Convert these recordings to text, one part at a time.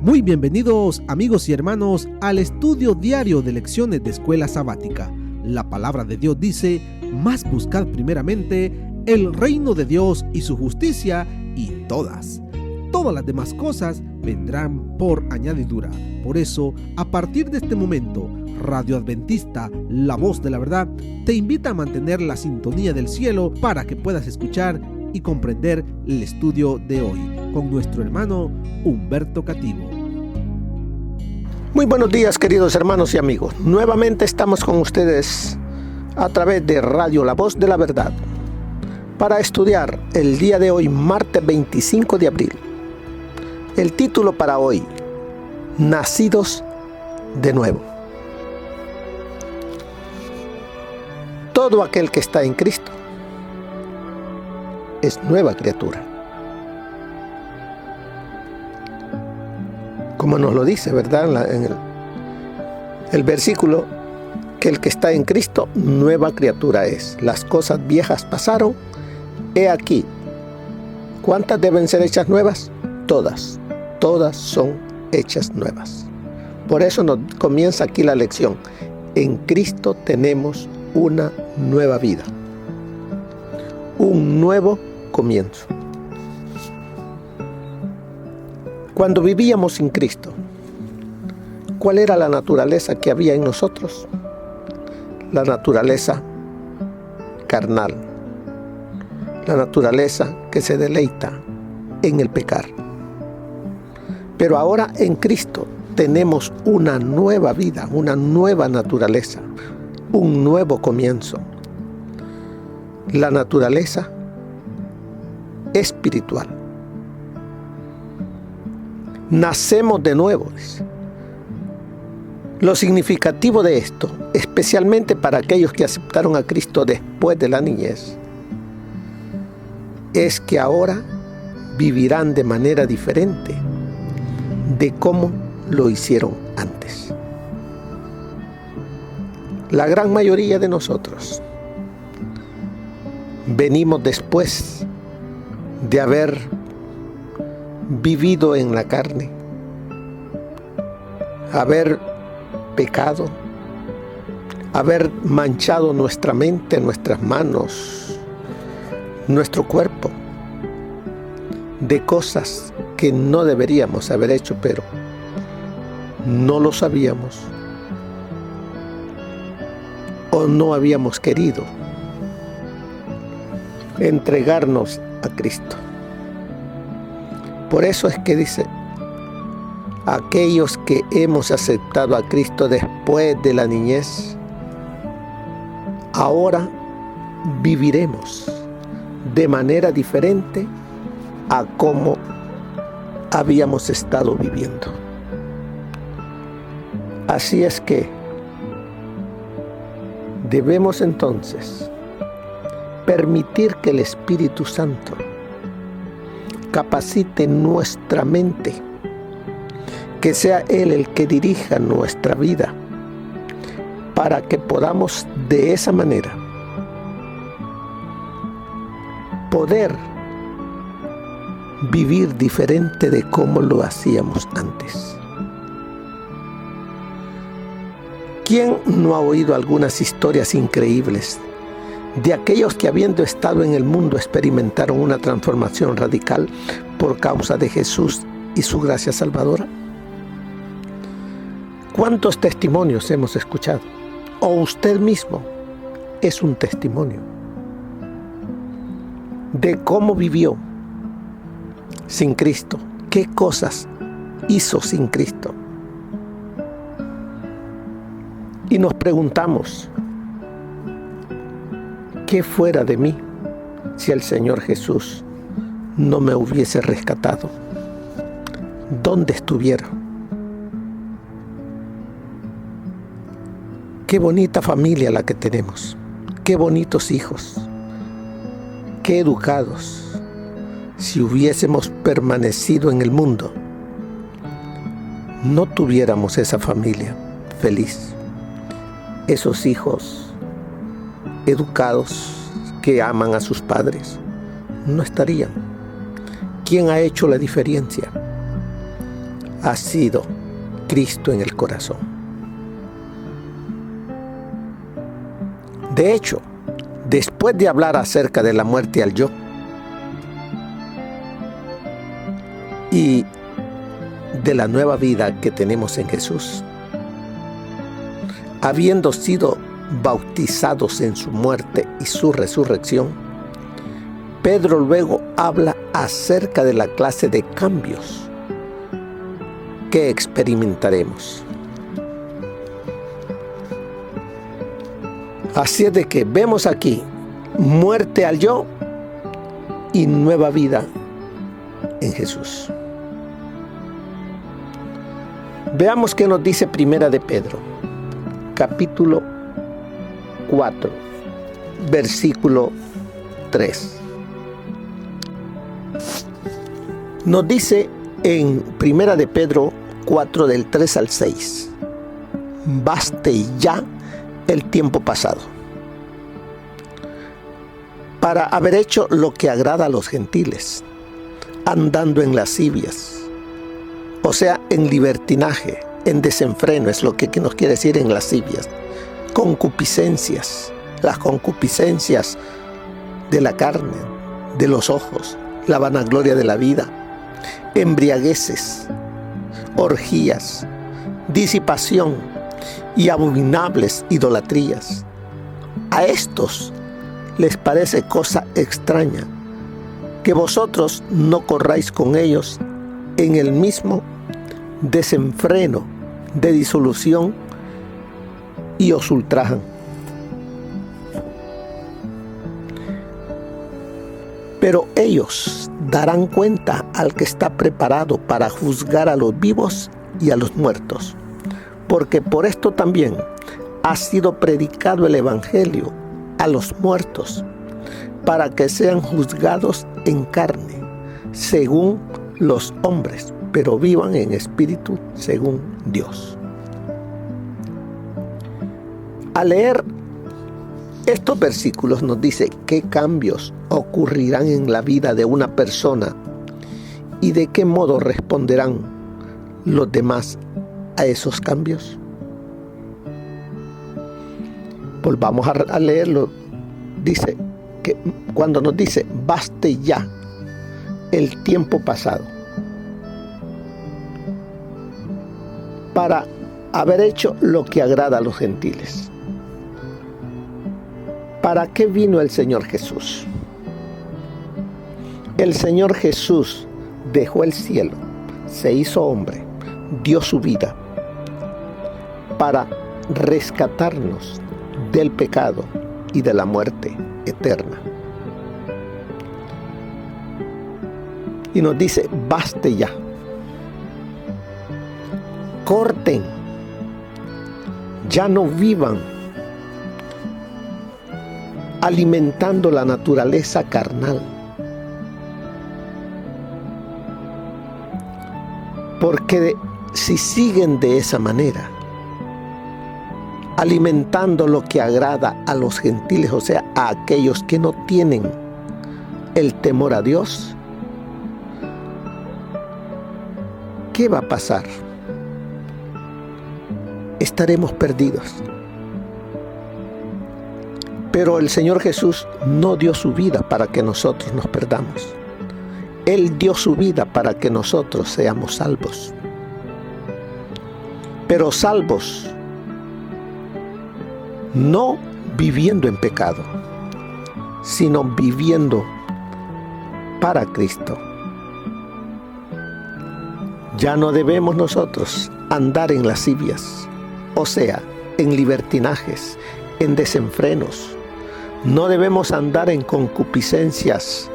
Muy bienvenidos amigos y hermanos al estudio diario de lecciones de Escuela Sabática. La palabra de Dios dice: mas buscad primeramente el reino de Dios y su justicia, y todas las demás cosas vendrán por añadidura. Por eso, a partir de este momento, Radio Adventista, la voz de la verdad, te invita a mantener la sintonía del cielo para que puedas escuchar y comprender el estudio de hoy con nuestro hermano Humberto Cativo. Muy buenos días, queridos hermanos y amigos. Nuevamente estamos con ustedes a través de Radio La Voz de la Verdad para estudiar el día de hoy, martes 25 de abril. El título para hoy: Nacidos de nuevo. Todo aquel que está en Cristo es nueva criatura. Como nos lo dice, ¿verdad? En el versículo, que el que está en Cristo, nueva criatura es. Las cosas viejas pasaron, he aquí. ¿Cuántas deben ser hechas nuevas? Todas son hechas nuevas. Por eso nos comienza aquí la lección. En Cristo tenemos una nueva vida, un nuevo comienzo. Cuando vivíamos sin Cristo, ¿cuál era la naturaleza que había en nosotros? La naturaleza carnal, la naturaleza que se deleita en el pecar. Pero ahora en Cristo tenemos una nueva vida, una nueva naturaleza, un nuevo comienzo. La naturaleza espiritual. Nacemos de nuevo. Lo significativo de esto, especialmente para aquellos que aceptaron a Cristo después de la niñez, es que ahora vivirán de manera diferente de cómo lo hicieron antes. La gran mayoría de nosotros venimos después de haber vivido en la carne, haber pecado, haber manchado nuestra mente, nuestras manos, nuestro cuerpo, de cosas que no deberíamos haber hecho, pero no lo sabíamos o no habíamos querido entregarnos a Cristo. Por eso es que dice: aquellos que hemos aceptado a Cristo después de la niñez, ahora viviremos de manera diferente a cómo habíamos estado viviendo. Así es que debemos entonces permitir que el Espíritu Santo capacite nuestra mente, que sea Él el que dirija nuestra vida, para que podamos de esa manera poder vivir diferente de cómo lo hacíamos antes. ¿Quién no ha oído algunas historias increíbles de aquellos que, habiendo estado en el mundo, experimentaron una transformación radical por causa de Jesús y su gracia salvadora? ¿Cuántos testimonios hemos escuchado? O usted mismo es un testimonio de cómo vivió sin Cristo, qué cosas hizo sin Cristo. Y nos preguntamos: ¿qué fuera de mí si el Señor Jesús no me hubiese rescatado? ¿Dónde estuviera? Qué bonita familia la que tenemos, qué bonitos hijos, qué educados. Si hubiésemos permanecido en el mundo, no tuviéramos esa familia feliz, esos hijos educados que aman a sus padres, no estarían. ¿Quién ha hecho la diferencia? ha sido Cristo en el corazón. De hecho, después de hablar acerca de la muerte al yo y de la nueva vida que tenemos en Jesús, habiendo sido bautizados en su muerte y su resurrección, Pedro luego habla acerca de la clase de cambios que experimentaremos. Así es de que vemos aquí muerte al yo y nueva vida en Jesús. Veamos qué nos dice Primera de Pedro, capítulo 4, versículo 3. Nos dice en Primera de Pedro 4, del 3 al 6: baste ya el tiempo pasado, para haber hecho lo que agrada a los gentiles, andando en lascivias, o sea, en libertinaje, en desenfreno, es lo que nos quiere decir en lascivias, concupiscencias, las concupiscencias de la carne, de los ojos, la vanagloria de la vida, embriagueces, orgías, disipación y abominables idolatrías. A estos les parece cosa extraña que vosotros no corráis con ellos en el mismo desenfreno de disolución y os ultrajan. Pero ellos darán cuenta al que está preparado para juzgar a los vivos y a los muertos, porque por esto también ha sido predicado el Evangelio a los muertos, para que sean juzgados en carne, según los hombres, pero vivan en espíritu, según Dios. Al leer estos versículos nos dice qué cambios ocurrirán en la vida de una persona y de qué modo responderán los demás a esos cambios. Volvamos a leerlo. Dice que cuando nos dice baste ya el tiempo pasado, para haber hecho lo que agrada a los gentiles. ¿Para qué vino el Señor Jesús? El Señor Jesús dejó el cielo, se hizo hombre, dio su vida para rescatarnos del pecado y de la muerte eterna. Y nos dice, baste ya. Corten, ya no vivan alimentando la naturaleza carnal. Porque si siguen de esa manera, alimentando lo que agrada a los gentiles, o sea, a aquellos que no tienen el temor a Dios, ¿qué va a pasar? Estaremos perdidos. Pero el Señor Jesús no dio su vida para que nosotros nos perdamos. Él dio su vida para que nosotros seamos salvos. Pero salvos no viviendo en pecado, sino viviendo para Cristo. Ya no debemos nosotros andar en lascivias, o sea, en libertinajes, en desenfrenos. No debemos andar en concupiscencias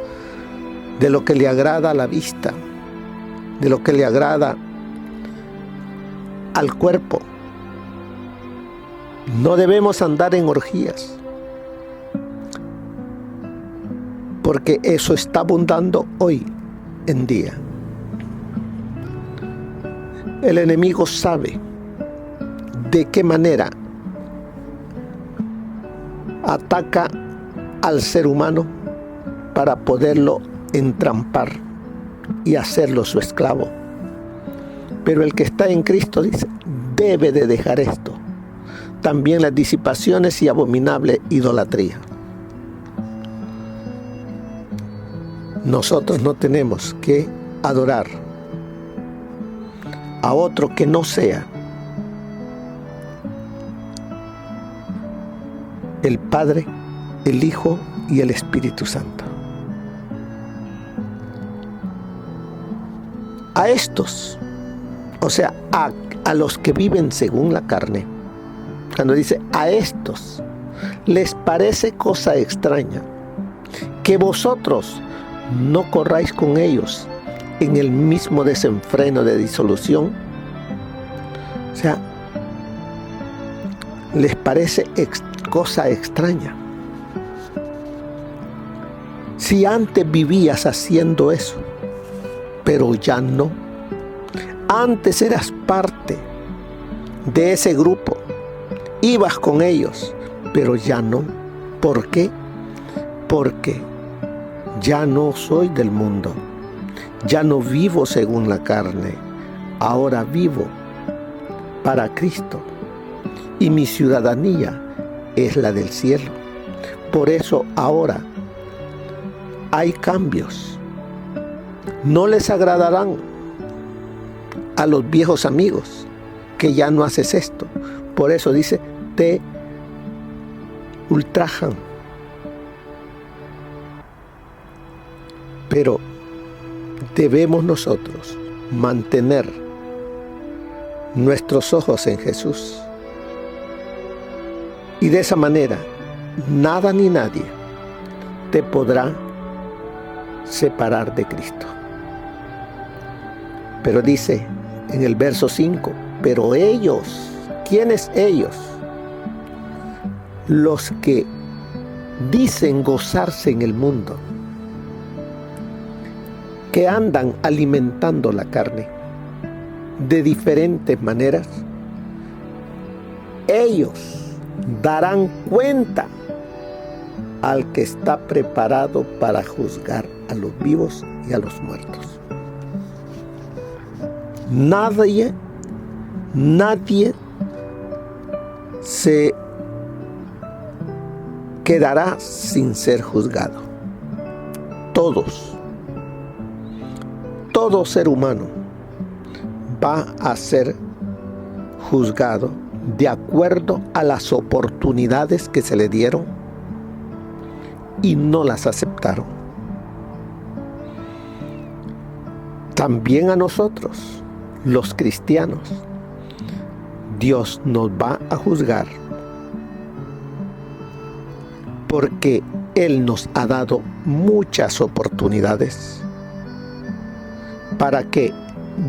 de lo que le agrada a la vista, de lo que le agrada al cuerpo. No debemos andar en orgías, porque eso está abundando hoy en día. El enemigo sabe de qué manera ataca al ser humano para poderlo entrampar y hacerlo su esclavo. Pero el que está en Cristo, dice, debe de dejar esto. También las disipaciones y abominable idolatría. Nosotros no tenemos que adorar a otro que no sea el Padre, el Hijo y el Espíritu Santo. A estos, o sea, a los que viven según la carne, cuando dice a estos, les parece cosa extraña que vosotros no corráis con ellos en el mismo desenfreno de disolución. O sea, les parece cosa extraña. Si antes vivías haciendo eso, pero ya no. Antes eras parte de ese grupo, ibas con ellos, pero ya no. ¿Por qué? Porque ya no soy del mundo, ya no vivo según la carne, ahora vivo para Cristo y mi ciudadanía es la del cielo. Por eso ahora hay cambios. No les agradarán a los viejos amigos que ya no haces esto. Por eso dice, te ultrajan. Pero debemos nosotros mantener nuestros ojos en Jesús. Y de esa manera, nada ni nadie te podrá separar de Cristo. Pero dice en el verso 5, pero ellos, ¿quiénes ellos? Los que dicen gozarse en el mundo, que andan alimentando la carne de diferentes maneras, ellos darán cuenta al que está preparado para juzgar a los vivos y a los muertos. Nadie se quedará sin ser juzgado. Todo ser humano va a ser juzgado de acuerdo a las oportunidades que se le dieron y no las aceptaron. También a nosotros, los cristianos, Dios nos va a juzgar porque Él nos ha dado muchas oportunidades para que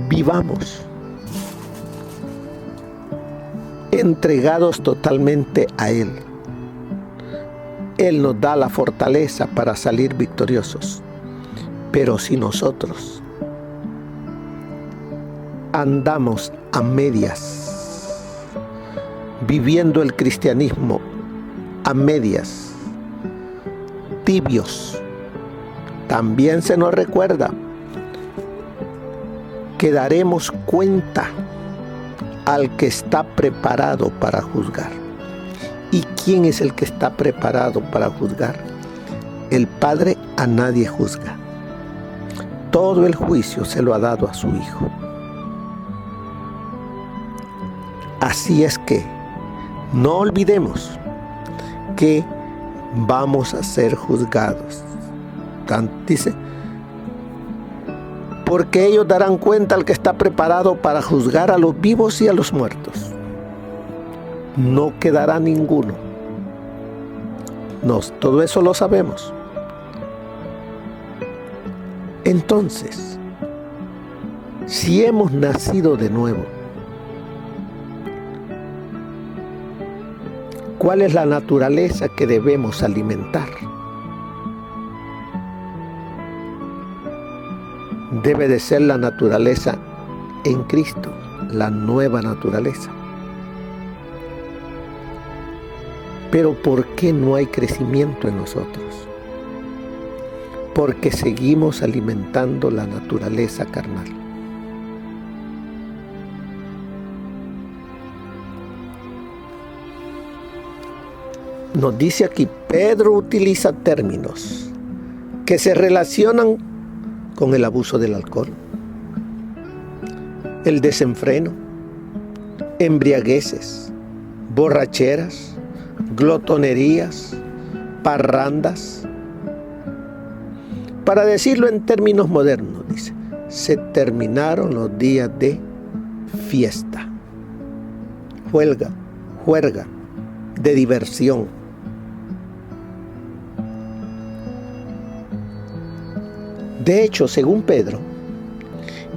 vivamos entregados totalmente a Él. Él nos da la fortaleza para salir victoriosos. Pero si nosotros andamos a medias, viviendo el cristianismo a medias, tibios, también se nos recuerda que daremos cuenta al que está preparado para juzgar. ¿Y quién es el que está preparado para juzgar? El Padre a nadie juzga. Todo el juicio se lo ha dado a su Hijo. Así es que no olvidemos que vamos a ser juzgados. Dice, porque ellos darán cuenta al que está preparado para juzgar a los vivos y a los muertos. No quedará ninguno. Todo eso lo sabemos. Entonces, si hemos nacido de nuevo, ¿cuál es la naturaleza que debemos alimentar? Debe de ser la naturaleza en Cristo, la nueva naturaleza. Pero ¿por qué no hay crecimiento en nosotros? Porque seguimos alimentando la naturaleza carnal. nos dice aquí, Pedro utiliza términos que se relacionan con el abuso del alcohol, el desenfreno, embriagueces, borracheras, glotonerías, parrandas. Para decirlo en términos modernos, dice, se terminaron los días de fiesta, juerga, de diversión. De hecho, según Pedro,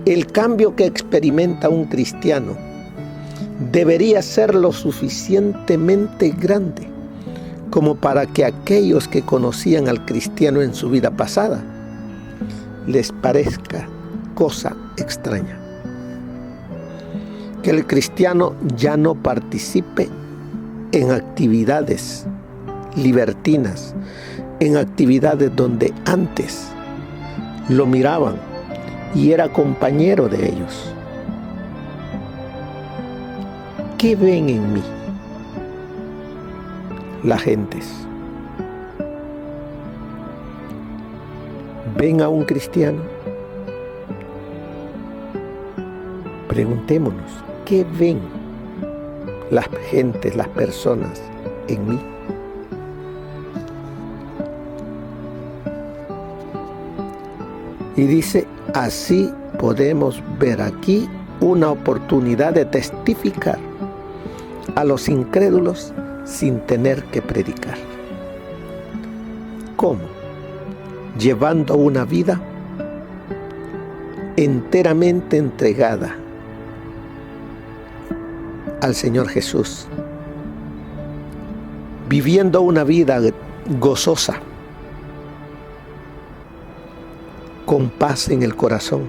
el cambio que experimenta un cristiano debería ser lo suficientemente grande como para que aquellos que conocían al cristiano en su vida pasada les parezca cosa extraña. Que el cristiano ya no participe en actividades libertinas, en actividades donde antes lo miraban y era compañero de ellos. ¿Qué ven en mí las gentes? ¿Ven a un cristiano? Preguntémonos, ¿qué ven las gentes, las personas en mí? Y dice, así podemos ver aquí una oportunidad de testificar a los incrédulos sin tener que predicar. ¿Cómo? Llevando una vida enteramente entregada al Señor Jesús, viviendo una vida gozosa, con paz en el corazón,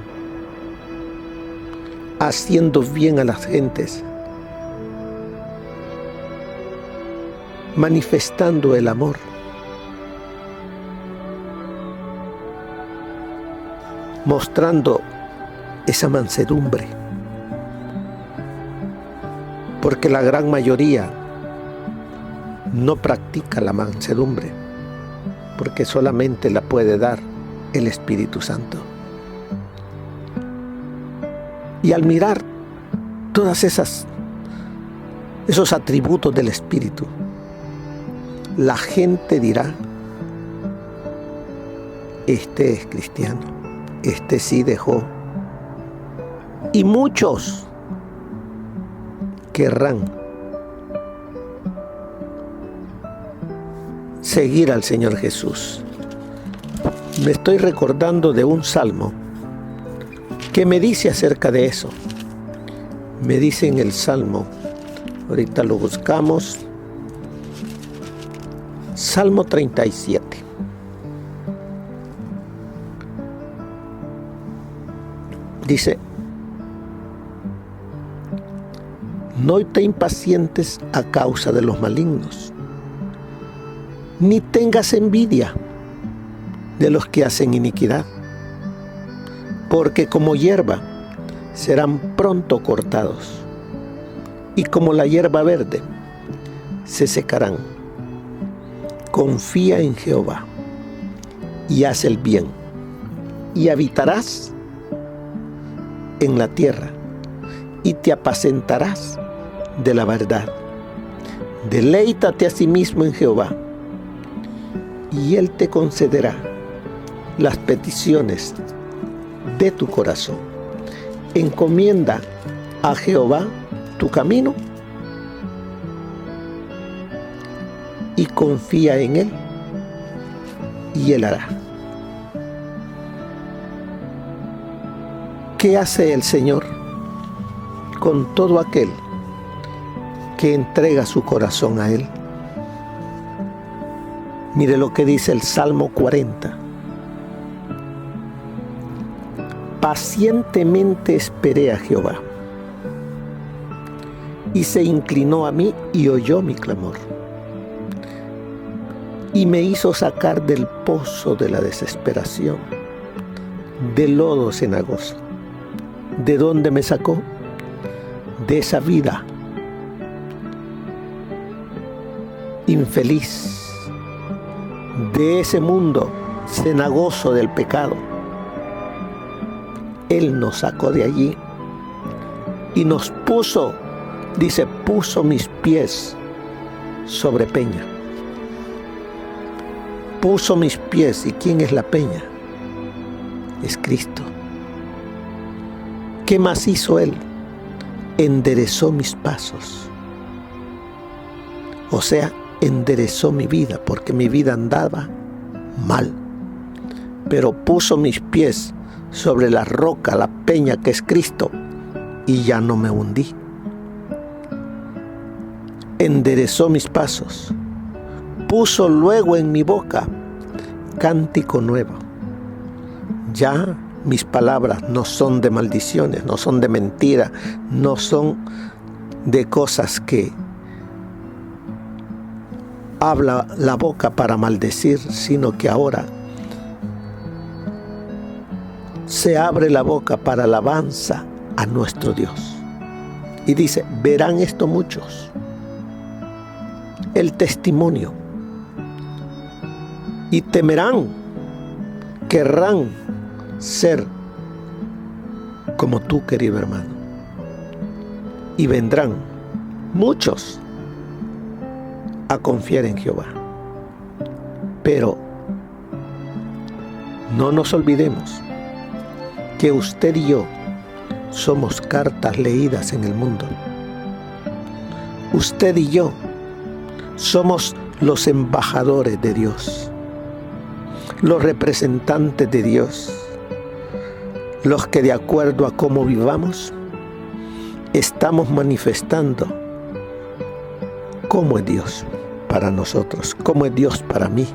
haciendo bien a las gentes, manifestando el amor, mostrando esa mansedumbre, porque la gran mayoría no practica la mansedumbre, porque solamente la puede dar el Espíritu Santo. Y al mirar todas esos atributos del Espíritu, la gente dirá, este es cristiano, este sí dejó. Y muchos querrán seguir al Señor Jesús. Me estoy recordando de un salmo que me dice acerca de eso. Me dice en el salmo, ahorita lo buscamos, Salmo 37. Dice, no te impacientes a causa de los malignos, ni tengas envidia de los que hacen iniquidad, porque como hierba serán pronto cortados, y como la hierba verde se secarán. Confía en Jehová y haz el bien, y habitarás en la tierra, y te apacentarás de la verdad. Deleítate a sí mismo en Jehová, y Él te concederá las peticiones de tu corazón. Encomienda a Jehová tu camino y confía en Él, y Él hará. ¿Qué hace el Señor con todo aquel que entrega su corazón a Él? Mire lo que dice el Salmo 40. Pacientemente esperé a Jehová, y se inclinó a mí y oyó mi clamor, y me hizo sacar del pozo de la desesperación, del lodo cenagoso. ¿De dónde me sacó? De esa vida infeliz, de ese mundo cenagoso del pecado. Él nos sacó de allí y nos puso, dice, puso mis pies sobre peña. Puso mis pies. ¿Y quién es la peña? Es Cristo. ¿Qué más hizo Él? Enderezó mis pasos. O sea, enderezó mi vida, porque mi vida andaba mal. Pero puso mis pies sobre la roca, la peña que es Cristo, y ya no me hundí. Enderezó mis pasos. Puso luego en mi boca cántico nuevo. Ya mis palabras no son de maldiciones, no son de mentira, no son de cosas que habla la boca para maldecir, sino que ahora se abre la boca para alabanza a nuestro Dios. Y dice, verán esto muchos, el testimonio, y temerán, querrán ser como tú, querido hermano. Y vendrán muchos a confiar en Jehová. Pero no nos olvidemos que usted y yo somos cartas leídas en el mundo. Usted y yo somos los embajadores de Dios, los representantes de Dios, los que de acuerdo a cómo vivamos, estamos manifestando cómo es Dios para nosotros, cómo es Dios para mí.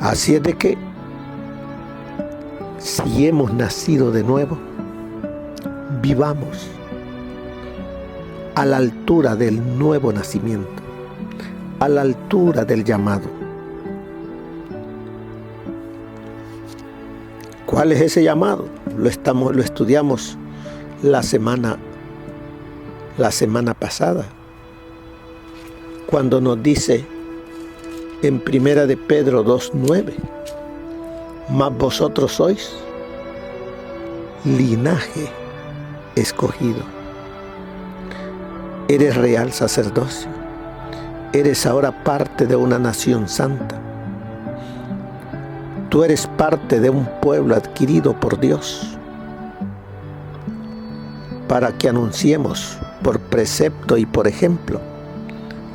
Así es de que, si hemos nacido de nuevo, vivamos a la altura del nuevo nacimiento, a la altura del llamado. ¿Cuál es ese llamado? Lo estudiamos la semana pasada, cuando nos dice en 1 de Pedro 2:9, mas vosotros sois linaje escogido, eres real sacerdocio, eres ahora parte de una nación santa, tú eres parte de un pueblo adquirido por Dios, para que anunciemos por precepto y por ejemplo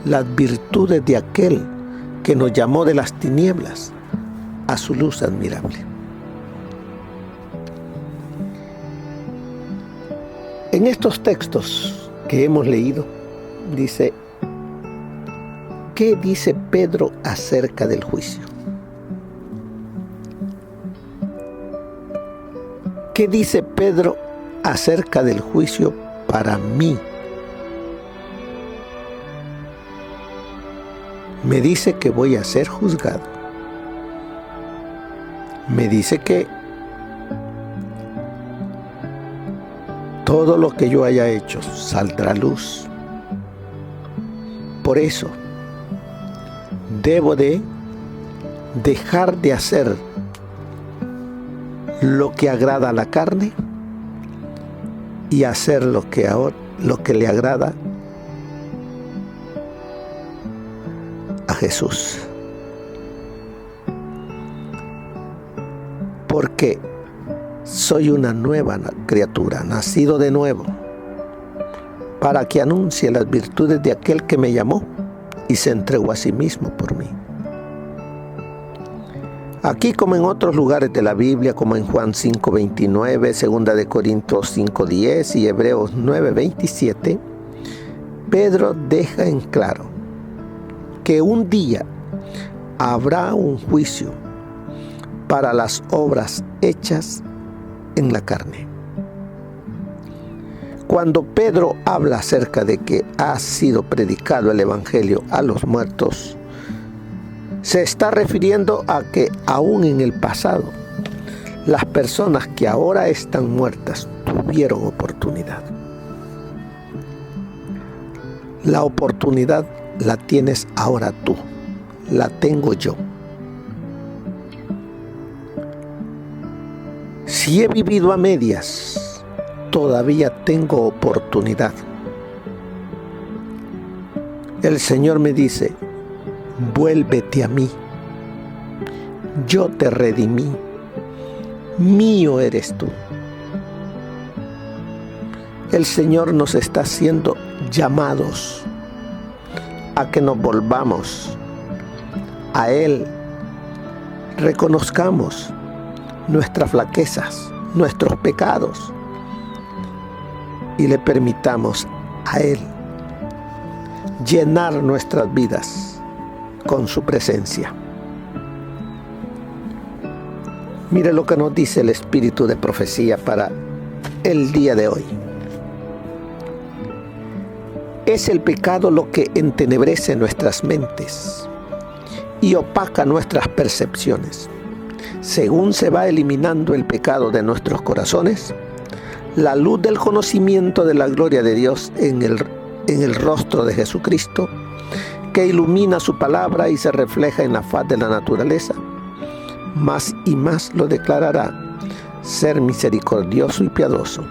las virtudes de aquel que nos llamó de las tinieblas a su luz admirable. En estos textos que hemos leído, dice, ¿qué dice Pedro acerca del juicio? ¿Qué dice Pedro acerca del juicio para mí? Me dice que voy a ser juzgado. Me dice que todo lo que yo haya hecho saldrá a luz. Por eso, debo de dejar de hacer lo que agrada a la carne y hacer lo que le agrada a Jesús. Porque soy una nueva criatura, nacido de nuevo, para que anuncie las virtudes de aquel que me llamó y se entregó a sí mismo por mí. Aquí, como en otros lugares de la Biblia, como en Juan 5:29, 2 de Corintios 5:10 y Hebreos 9:27, Pedro deja en claro que un día habrá un juicio para las obras hechas en la carne. Cuando Pedro habla acerca de que ha sido predicado el Evangelio a los muertos, se está refiriendo a que aún en el pasado, las personas que ahora están muertas tuvieron oportunidad. La oportunidad la tienes ahora tú, la tengo yo. Si he vivido a medias, todavía tengo oportunidad. El Señor me dice, vuélvete a mí, yo te redimí, mío eres tú. El Señor nos está haciendo llamados a que nos volvamos a Él, reconozcamos nuestras flaquezas, nuestros pecados y le permitamos a Él llenar nuestras vidas con su presencia. Mire lo que nos dice el espíritu de profecía para el día de hoy. Es el pecado lo que entenebrece nuestras mentes y opaca nuestras percepciones. Según se va eliminando el pecado de nuestros corazones, la luz del conocimiento de la gloria de Dios en el rostro de Jesucristo, que ilumina su palabra y se refleja en la faz de la naturaleza, más y más lo declarará ser misericordioso y piadoso,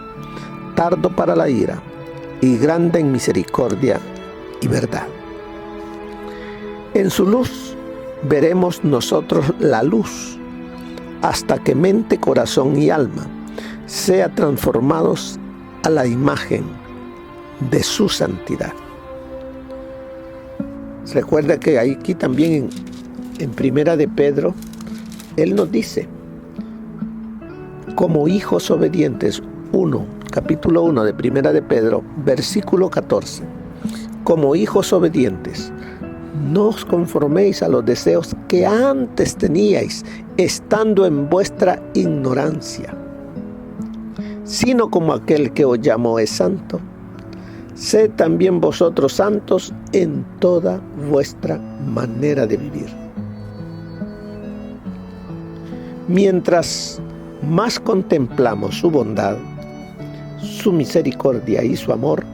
tardo para la ira y grande en misericordia y verdad. En su luz veremos nosotros la luz, hasta que mente, corazón y alma sean transformados a la imagen de su santidad. Recuerda que aquí también en Primera de Pedro, él nos dice, como hijos obedientes, capítulo 1 de Primera de Pedro, versículo 14, como hijos obedientes, no os conforméis a los deseos que antes teníais, estando en vuestra ignorancia, sino como aquel que os llamó es santo, sed también vosotros santos en toda vuestra manera de vivir. Mientras más contemplamos su bondad, su misericordia y su amor,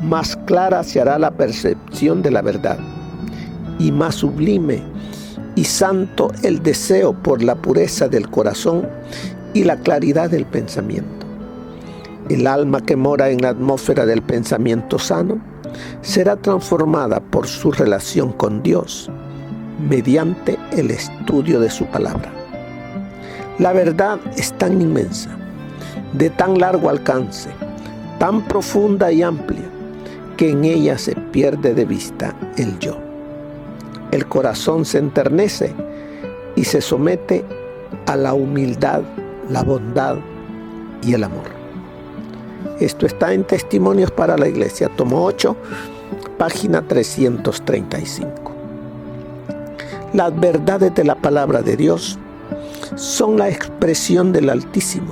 más clara se hará la percepción de la verdad, y más sublime y santo el deseo por la pureza del corazón y la claridad del pensamiento. El alma que mora en la atmósfera del pensamiento sano será transformada por su relación con Dios mediante el estudio de su palabra. La verdad es tan inmensa, de tan largo alcance, tan profunda y amplia, que en ella se pierde de vista el yo. El corazón se enternece y se somete a la humildad, la bondad y el amor. Esto está en Testimonios para la Iglesia, tomo 8, página 335. Las verdades de la palabra de Dios son la expresión del Altísimo,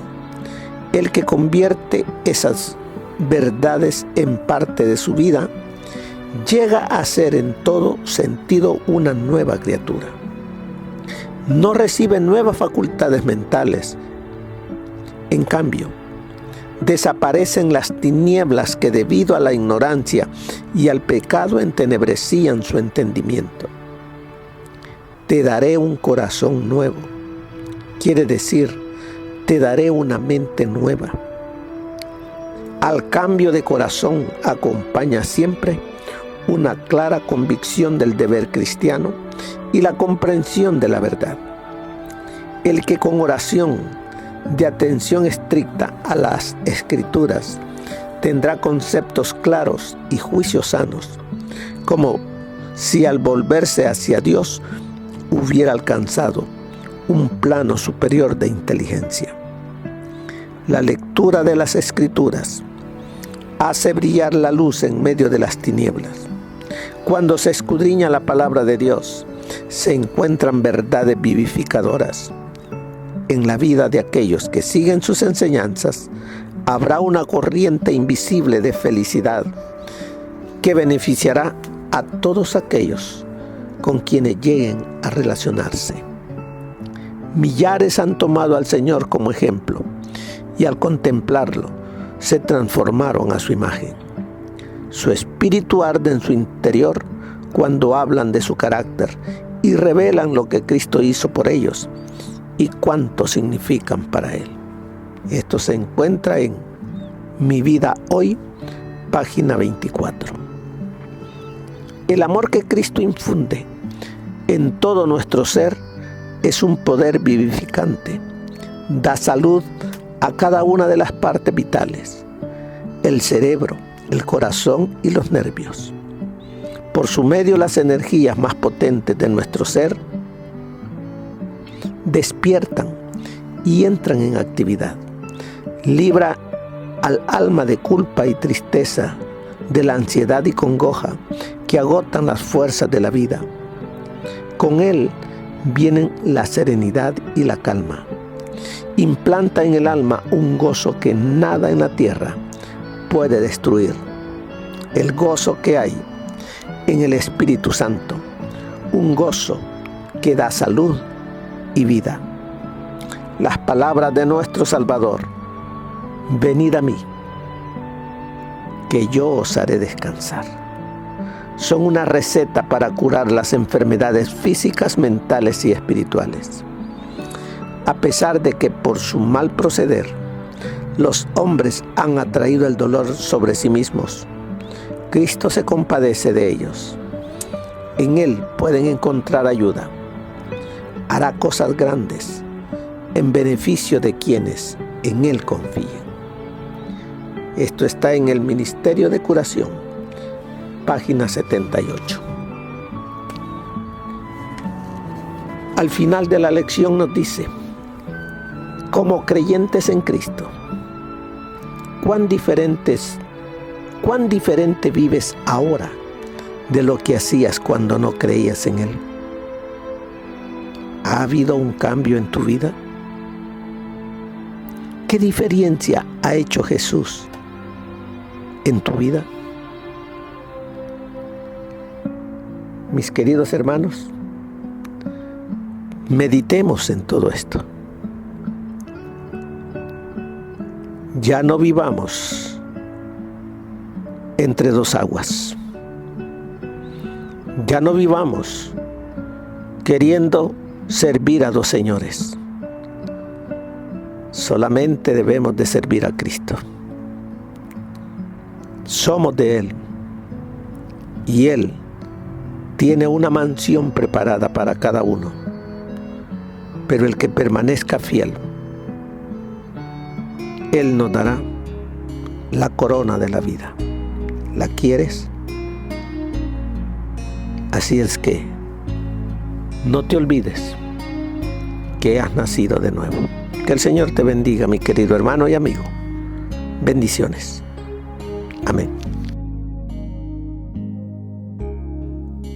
el que convierte esas verdades en parte de su vida, llega a ser en todo sentido una nueva criatura. No recibe nuevas facultades mentales. En cambio, desaparecen las tinieblas que debido a la ignorancia y al pecado entenebrecían su entendimiento. Te daré un corazón nuevo. Quiere decir, te daré una mente nueva. Al cambio de corazón acompaña siempre una clara convicción del deber cristiano y la comprensión de la verdad. El que con oración de atención estricta a las Escrituras tendrá conceptos claros y juicios sanos, como si al volverse hacia Dios hubiera alcanzado un plano superior de inteligencia. La lectura de las Escrituras hace brillar la luz en medio de las tinieblas. Cuando se escudriña la palabra de Dios, se encuentran verdades vivificadoras. En la vida de aquellos que siguen sus enseñanzas, habrá una corriente invisible de felicidad que beneficiará a todos aquellos con quienes lleguen a relacionarse. Millares han tomado al Señor como ejemplo y al contemplarlo se transformaron a su imagen. Su espíritu arde en su interior cuando hablan de su carácter y revelan lo que Cristo hizo por ellos y cuánto significan para Él. Esto se encuentra en Mi Vida Hoy, página 24. El amor que Cristo infunde en todo nuestro ser es un poder vivificante. Da salud a cada una de las partes vitales, el cerebro, el corazón y los nervios. Por su medio, las energías más potentes de nuestro ser despiertan y entran en actividad. Libra al alma de culpa y tristeza, de la ansiedad y congoja que agotan las fuerzas de la vida. Con él vienen la serenidad y la calma. Implanta en el alma un gozo que nada en la tierra puede destruir. El gozo que hay en el Espíritu Santo, un gozo que da salud y vida. Las palabras de nuestro Salvador: venid a mí, que yo os haré descansar, son una receta para curar las enfermedades físicas, mentales y espirituales. A pesar de que por su mal proceder los hombres han atraído el dolor sobre sí mismos, Cristo se compadece de ellos. En Él pueden encontrar ayuda. Hará cosas grandes en beneficio de quienes en Él confíen. Esto está en el Ministerio de Curación, página 78. Al final de la lección nos dice: como creyentes en Cristo, cuán diferente vives ahora de lo que hacías cuando no creías en Él. ¿Ha habido un cambio en tu vida? ¿Qué diferencia ha hecho Jesús en tu vida? Mis queridos hermanos, meditemos en todo esto. Ya no vivamos entre dos aguas. Ya no vivamos queriendo servir a dos señores. Solamente debemos de servir a Cristo. Somos de Él y Él tiene una mansión preparada para cada uno. Pero el que permanezca fiel, Él nos dará la corona de la vida. ¿La quieres? Así es que no te olvides que has nacido de nuevo. Que el Señor te bendiga, mi querido hermano y amigo. Bendiciones. Amén.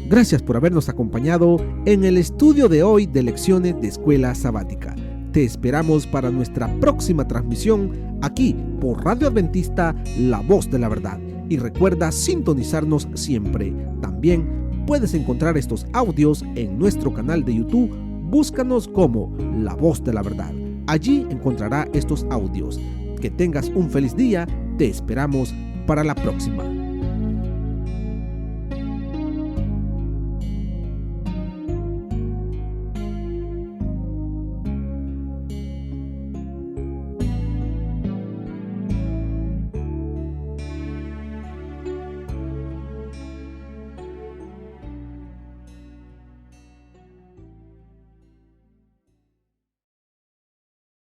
Gracias por habernos acompañado en el estudio de hoy de lecciones de Escuela Sabática. Te esperamos para nuestra próxima transmisión aquí por Radio Adventista, La Voz de la Verdad. Y recuerda sintonizarnos siempre. También puedes encontrar estos audios en nuestro canal de YouTube. Búscanos como La Voz de la Verdad. Allí encontrará estos audios. Que tengas un feliz día. Te esperamos para la próxima.